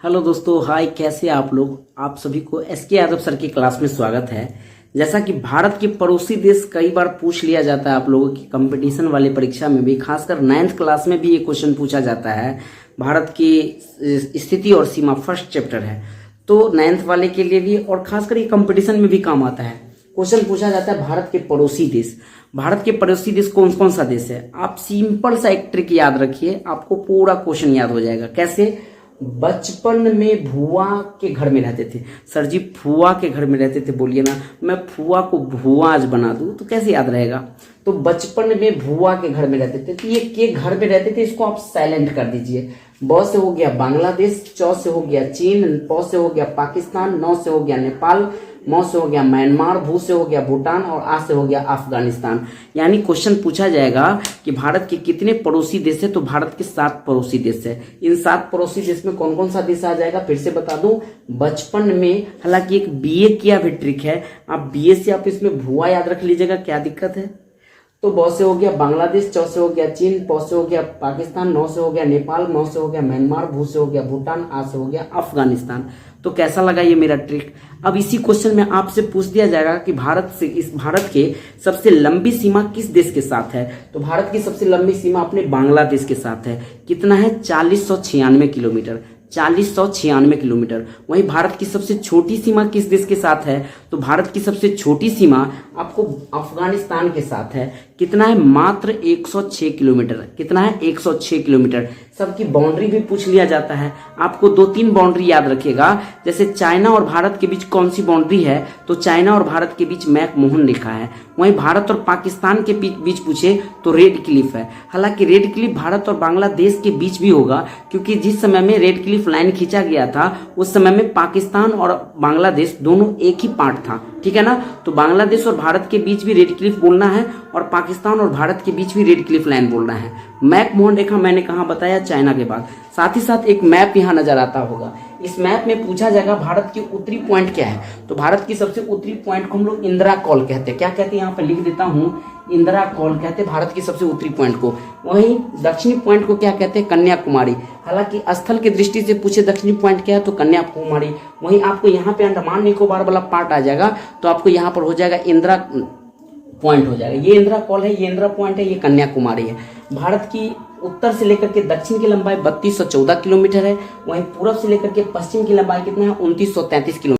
Hello दोस्तों, हाय। कैसे आप लोग? आप सभी को एसके यादव सर की क्लास में स्वागत है। जैसा कि भारत के पड़ोसी देश कई बार पूछ लिया जाता है आप लोगों की कंपटीशन वाली परीक्षा में भी, खासकर 9th क्लास में भी ये क्वेश्चन पूछा जाता है। भारत की स्थिति और सीमा फर्स्ट चैप्टर है, तो 9th वाले के लिए भी और खासकर ये कंपटीशन में भी काम आता है। क्वेश्चन पूछा जाता है भारत के पड़ोसी देश। भारत के पड़ोसी देश कौन कौन सा देश है? आप सिंपल सा एक ट्रिक याद रखिए, आपको पूरा क्वेश्चन याद हो जाएगा। कैसे? बचपन में भुआ के घर में रहते थे। सर जी फुआ के घर में रहते थे, बोलिए ना। मैं फुआ को भुआ आज बना दूं तो कैसे याद रहेगा? तो बचपन में भुआ के घर में रहते थे, तो ये के घर में रहते थे, इसको आप साइलेंट कर दीजिए। ब से हो गया बांग्लादेश, च से हो गया चीन, प से हो गया पाकिस्तान, न से हो गया नेपाल, म से हो गया म्यांमार, भू से हो गया भूटान और आ से हो गया अफगानिस्तान। यानी क्वेश्चन पूछा जाएगा कि भारत के कितने पड़ोसी देश है, तो भारत के 7 पड़ोसी देश है। इन 7 पड़ोसी देश में कौन कौन सा देश आ जाएगा फिर से बता दूं। बचपन में, हालांकि एक बीए किया भी ट्रिक है, आप बीए से आप इसमें भुआ याद रख लीजिएगा, क्या दिक्कत है। तो ब से हो गया बांग्लादेश, च से हो गया चीन, प से हो गया पाकिस्तान, न से हो गया नेपाल, म से हो गया म्यांमार, भू से हो गया भूटान, आ से हो गया अफगानिस्तान। तो कैसा लगा ये मेरा ट्रिक? अब इसी क्वेश्चन में आपसे पूछ दिया जाएगा कि भारत के सबसे लंबी सीमा किस देश के साथ है? तो भारत की सबसे लंबी सीमा अपने बांग्लादेश के साथ है। कितना है? 4096 किलोमीटर। 4096 किलोमीटर। वहीं भारत की सबसे छोटी सीमा किस देश के साथ है? तो भारत की सबसे छोटी सीमा आपको अफगानिस्तान के साथ है। कितना है? मात्र 106 किलोमीटर। कितना है? 106 किलोमीटर। सबकी बाउंड्री भी पूछ लिया जाता है। आपको 2-3 बाउंड्री याद रखिएगा। जैसे चाइना और भारत के बीच कौन सी बाउंड्री है? तो चाइना और भारत के बीच मैकमोहन रेखा है। वहीं भारत और पाकिस्तान के बीच पूछे तो रेड क्लिफ है। हालांकि रेड क्लिफ भारत और बांग्लादेश के बीच भी होगा, क्योंकि जिस समय में रेड क्लिफ लाइन खींचा गया था उस समय में पाकिस्तान और बांग्लादेश दोनों एक ही पार्ट था, ठीक है ना। तो बांग्लादेश और भारत के बीच भी रेड क्लिफ बोलना है और पाकिस्तान और भारत के बीच भी रेड क्लिफ लाइन बोलना है। मैकमोहन रेखा मैंने कहा बताया? चाइना के बाद। साथ ही साथ एक मैप यहाँ नजर आता होगा। इस मैप में पूछा जाएगा भारत की उत्तरी पॉइंट क्या है? तो भारत की सबसे उत्तरी पॉइंट को हम लोग इंदिरा कॉल कहते हैं। क्या कहते हैं? यहाँ पर लिख देता हूँ, इंदिरा कॉल कहते हैं भारत की सबसे उत्तरी पॉइंट को। वहीं दक्षिणी पॉइंट को क्या कहते हैं? कन्याकुमारी। हालांकि स्थल की दृष्टि से पूछे दक्षिणी पॉइंट क्या है, तो कन्याकुमारी। वहीं आपको यहाँ पे अंडमान निकोबार वाला पार्ट आ जाएगा, तो आपको यहाँ पर हो जाएगा इंदिरा पॉइंट हो जाएगा। ये इंदिरा कॉल है, ये इंदिरा पॉइंट है, ये कन्याकुमारी है। भारत की उत्तर से लेकर के दक्षिण की लंबाई 3214 किलोमीटर है। वहीं पूरब से लेकर के पश्चिम की लंबाई कितना है? 2933 किलोमीटर।